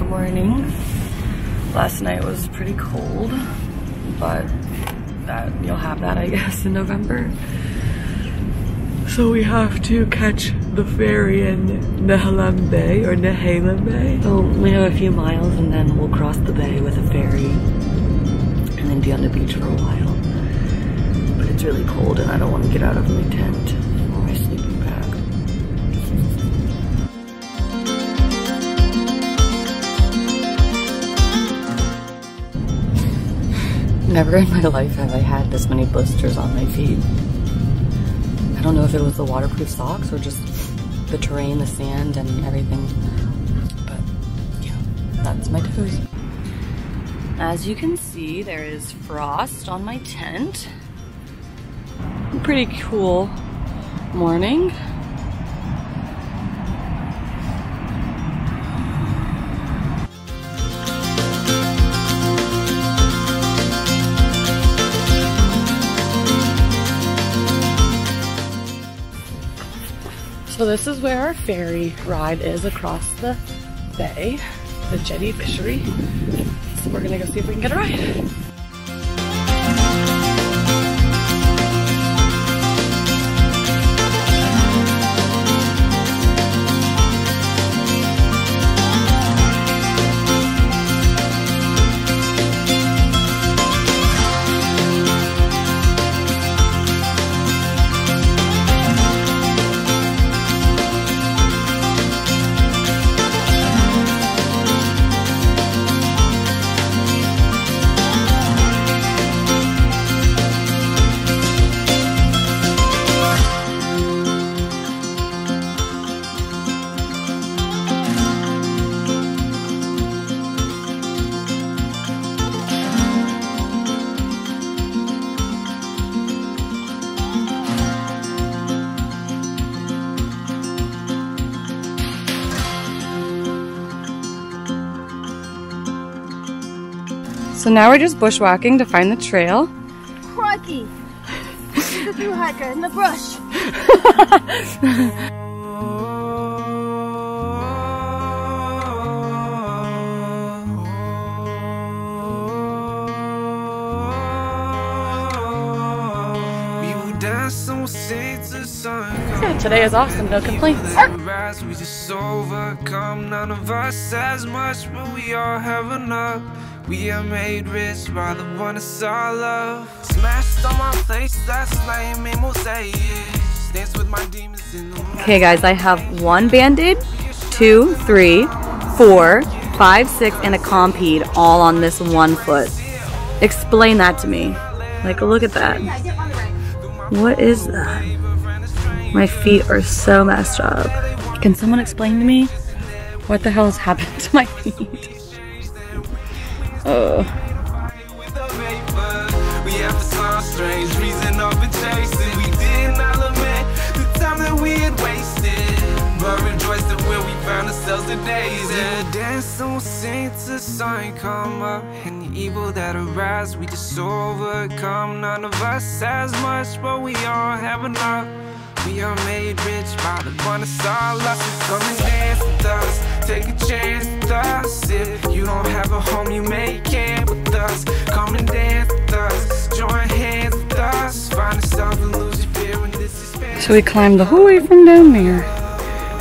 morning. Last night was pretty cold, but you'll have that, I guess, in November. So we have to catch the ferry in Nehalem Bay or Nehalem Bay. So we have a few miles and then we'll cross the bay with a ferry and then be on the beach for a while. But it's really cold and I don't want to get out of my tent or my sleeping bag. Never in my life have I had this many blisters on my feet. I don't know if it was the waterproof socks or just the terrain, the sand, and everything. But yeah, that's my toes. As you can see, there is frost on my tent. Pretty cool morning. So this is where our ferry ride is across the bay, the jetty fishery. So we're gonna go see if we can get a ride. So now we're just bushwhacking to find the trail. Crikey! There's a through hiker in the brush. Yeah, today is awesome, no complaints. We just overcome, none of us as much, but we all have enough. We are made rich by the one that's our love. Smashed on my face, that's lame, made mosaics. Dance with my demons in the moon. Okay guys, I have one Band-Aid, 2, 3, 4, 5, 6, and a Compeed all on this one foot. Explain that to me. Like, look at that. What is that? My feet are so messed up. Can someone explain to me what the hell has happened to my feet? We have the strange reason of it chasing. We did not lament the time that we had wasted, but rejoiced that where we found ourselves today. Yeah, dance and we'll sing till the sun come up, and the evil that arise we just overcome. None of us has much, but we all have enough. We are made rich by the one that's all us. So come and dance with us, take a chance with us. If you don't have a home, you make camp with us. Come and dance with us, join hands with us. Find yourself and lose your fear when this is fair. So we climbed the whole way from down there,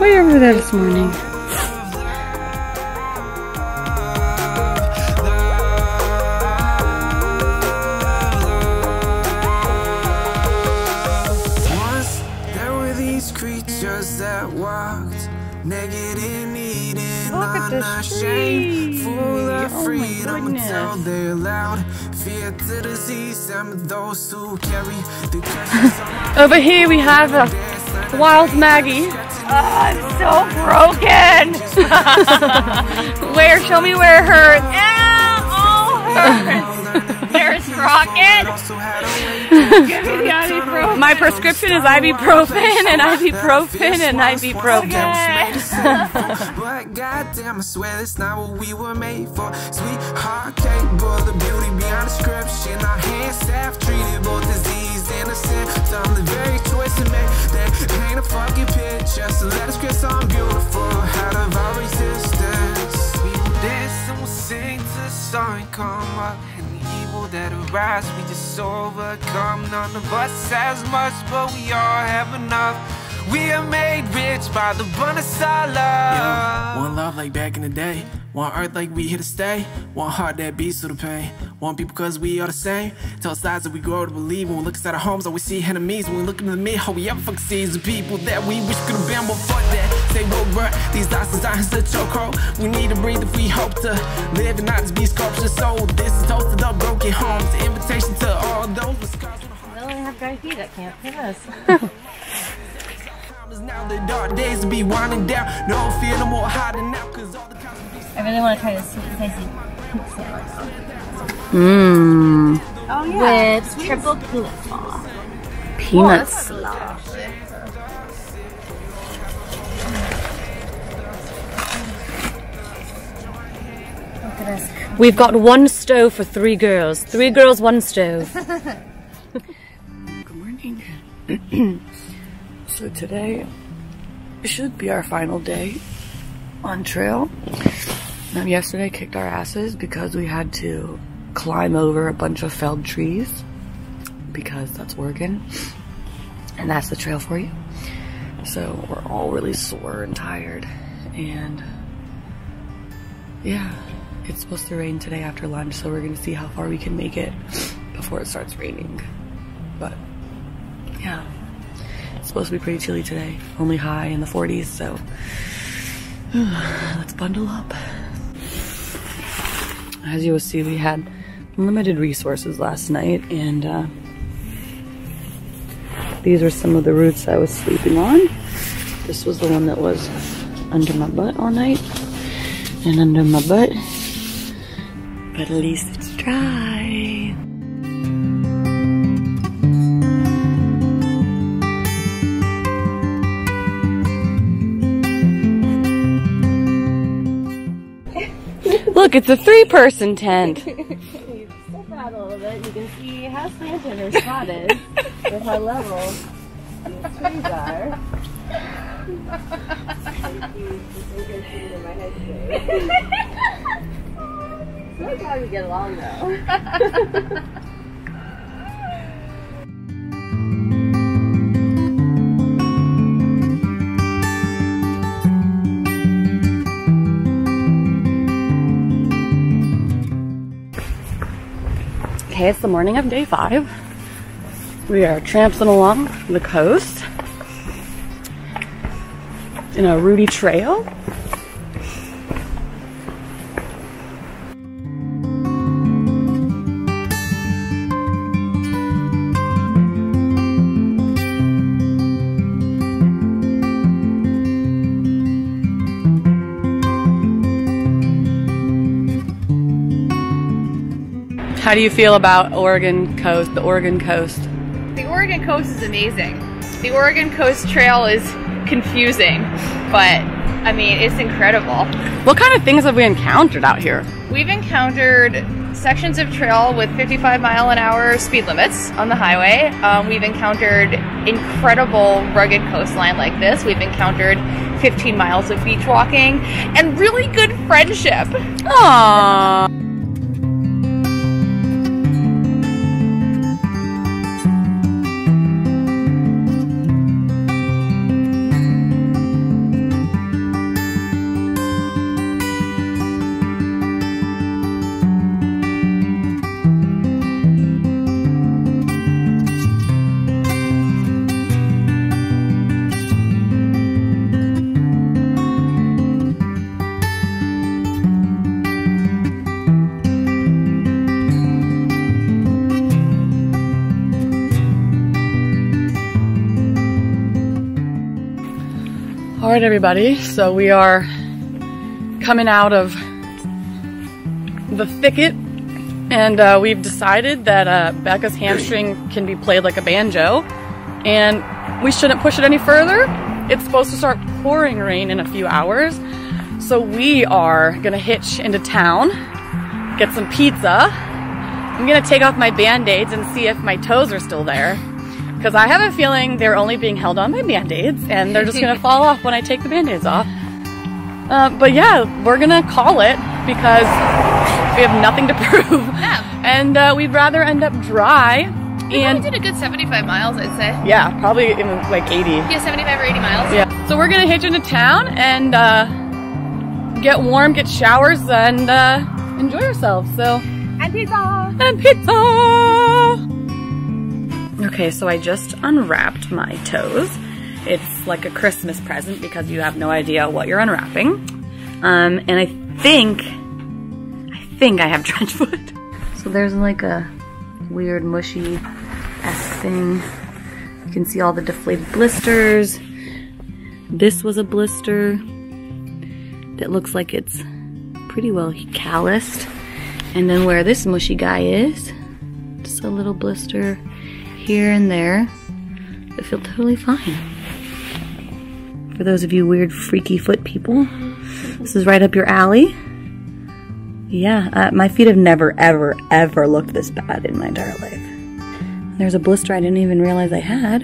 way over there this morning. That walked naked and eating Look at this tree. Full of freedom goodness. until they allowed fear to disease and those who carry the curses. Over here we have a wild Maggie. I'm so broken. Where? Show me where it hurts. Ow! Oh, hurts. There's Rocket. Give me the ibuprofen. My prescription is ibuprofen and ibuprofen and ibuprofen. But goddamn, I swear that's not what we were made for. Sweetheart, capable of beauty beyond description. Our hands half treated, both disease and a symptom. The very choice we made, that ain't a fucking picture. So let us create something beautiful out of our resistance. We will dance. sun come up and the evil that arises, we just overcome. None of us has much, but we all have enough. We are made rich by the abundance of love. Yeah, one love like back in the day. One earth like we here to stay. One heart that beats through the pain. One people cause we are the same. Tell sides that we grow to believe. When we look inside our homes, all we see enemies. When we look in the mirror, all we ever fucking see is the people that we wish could have been. But fuck that, say what we're. These thoughts design is a chokehold. We need to breathe if we hope to live and not just be sculptures. So this is toasted up broken homes. Invitation to all those. We only have dry feet, that can't fit us. Now the dark days will be winding down. No fear, no more hiding out. Cause all the I really want to try this sweet and spicy pink salad. Mmm. Oh yeah. With triple peanut slaw. Peanut slaw. Look at us. We've got one stove for 3 girls. 3 girls, 1 stove. Good morning. So today should be our final day on trail. Now yesterday kicked our asses because we had to climb over a bunch of felled trees because that's Oregon and that's the trail for you. So we're all really sore and tired, and yeah, it's supposed to rain today after lunch, so we're gonna see how far we can make it before it starts raining. But yeah, it's supposed to be pretty chilly today, only high in the 40s, so let's bundle up. As you will see, we had limited resources last night, and these are some of the roots I was sleeping on. This was the one that was under my butt all night and under my butt, but at least it's dry. Look, it's a 3-person tent. You step out a little bit, you can see how slanted her spot is with how level these trees are. That's how we get along though. Okay, it's the morning of day 5. We are tramping along the coast in a rooty trail. How do you feel about Oregon coast, the Oregon coast? The Oregon coast is amazing. The Oregon coast trail is confusing, but I mean, it's incredible. What kind of things have we encountered out here? We've encountered sections of trail with 55-mile-an-hour speed limits on the highway. We've encountered incredible rugged coastline like this. We've encountered 15 miles of beach walking and really good friendship. Aww. All right, everybody, so we are coming out of the thicket, and we've decided that Becca's hamstring can be played like a banjo, and we shouldn't push it any further. It's supposed to start pouring rain in a few hours, so we are gonna hitch into town, get some pizza. I'm gonna take off my band-aids and see if my toes are still there, because I have a feeling they're only being held on by band-aids and they're just gonna fall off when I take the band-aids off. But yeah, we're gonna call it because We have nothing to prove. Yeah. And we'd rather end up dry. We And did a good 75 miles, I'd say. yeah, probably in like 80. Yeah, 75 or 80 miles. Yeah. So we're gonna hitch into town and get warm, get showers, and enjoy ourselves. So. And pizza! And pizza! Okay, so I just unwrapped my toes. It's like a Christmas present because you have no idea what you're unwrapping. And I think I have trench foot. So there's like a weird mushy-esque thing. You can see all the deflated blisters. This was a blister that looks like it's pretty well calloused. And then where this mushy guy is, just a little blister here and there that feel totally fine. For those of you weird freaky foot people, this is right up your alley. Yeah, my feet have never, ever, ever looked this bad in my entire life. There's a blister I didn't even realize I had.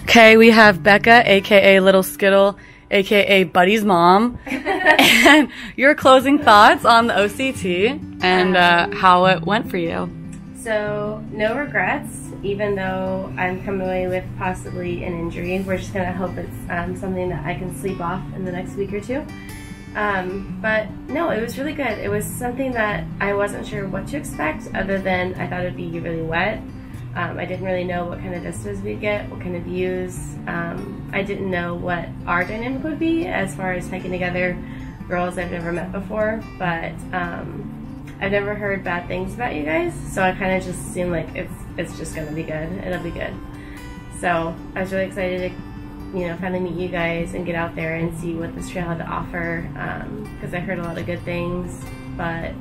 Okay, we have Becca, aka Little Skittle, aka Buddy's mom, and your closing thoughts on the OCT and how it went for you. So, no regrets, even though I'm coming away with possibly an injury. We're just gonna hope it's something that I can sleep off in the next week or two. But no, it was really good. It was something that I wasn't sure what to expect, other than I thought it would be really wet. I didn't really know what kind of vistas we'd get, what kind of views. I didn't know what our dynamic would be as far as hiking together, girls I've never met before, but I've never heard bad things about you guys, so I kind of just assumed like it's just gonna be good, it'll be good. So I was really excited to, you know, finally meet you guys and get out there and see what this trail had to offer, because I heard a lot of good things, but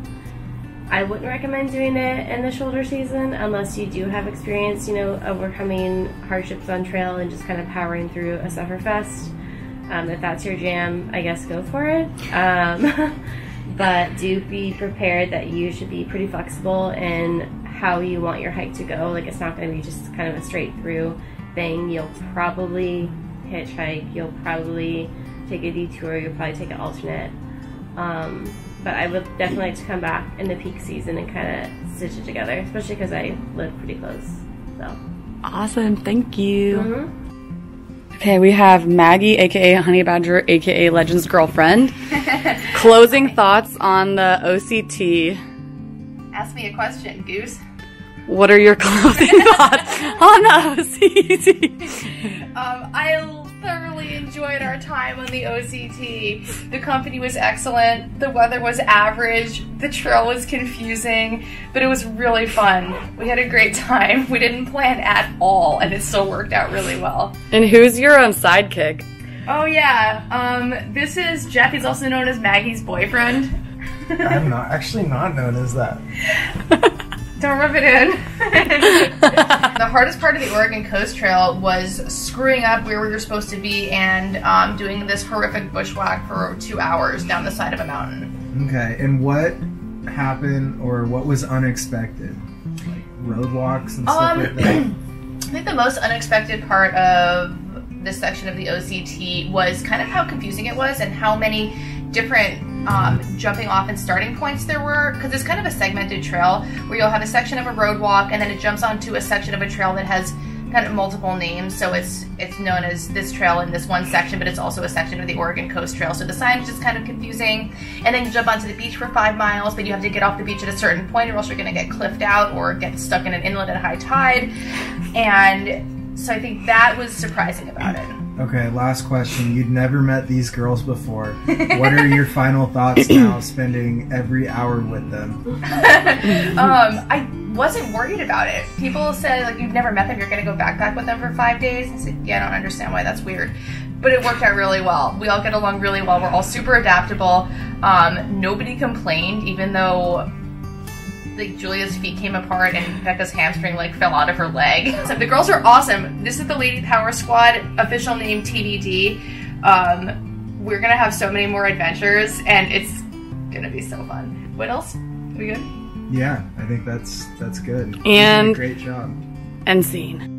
I wouldn't recommend doing it in the shoulder season unless you do have experience, you know, overcoming hardships on trail and just kind of powering through a sufferfest. If that's your jam, I guess go for it. But do be prepared that you should be pretty flexible in how you want your hike to go. Like, it's not going to be just kind of a straight through thing. You'll probably hitchhike, you'll probably take a detour, you'll probably take an alternate. But I would definitely like to come back in the peak season and kind of stitch it together, especially because I live pretty close. So awesome, thank you. Okay, we have Maggie, aka Honey Badger, aka Legends Girlfriend. Closing thoughts on the OCT. Ask me a question, Goose. What are your closing thoughts on the OCT? I thoroughly enjoyed our time on the OCT. The company was excellent, the weather was average, the trail was confusing, but it was really fun. We had a great time. We didn't plan at all, and it still worked out really well. And who's your sidekick? Oh yeah, this is Jeff. He's also known as Maggie's boyfriend. I'm actually not known as that. Don't rub it in. The hardest part of the Oregon Coast Trail was screwing up where we were supposed to be and doing this horrific bushwhack for 2 hours down the side of a mountain. Okay, and what happened or what was unexpected? Like roadwalks and stuff like that? I think the most unexpected part of this section of the OCT was kind of how confusing it was and how many different jumping off and starting points there were, because it's kind of a segmented trail where you'll have a section of a road walk and then it jumps onto a section of a trail that has kind of multiple names. So it's known as this trail in this one section, but it's also a section of the Oregon Coast Trail. So the signage is kind of confusing. And then you jump onto the beach for 5 miles, but you have to get off the beach at a certain point or else you're going to get cliffed out or get stuck in an inlet at high tide. And so I think that was surprising about it. Okay, last question. You'd never met these girls before. What are your final thoughts now, spending every hour with them? I wasn't worried about it. People said, like, you've never met them, you're going to go backpack with them for 5 days. I said, yeah, I don't understand why that's weird. But it worked out really well. We all get along really well. We're all super adaptable. Nobody complained, even though like Julia's feet came apart and Becca's hamstring like fell out of her leg. So the girls are awesome. This is the Lady Power Squad, official name TBD. we're gonna have so many more adventures, and it's gonna be so fun. What else? Are we good? Yeah, I think that's good. And great job. End scene.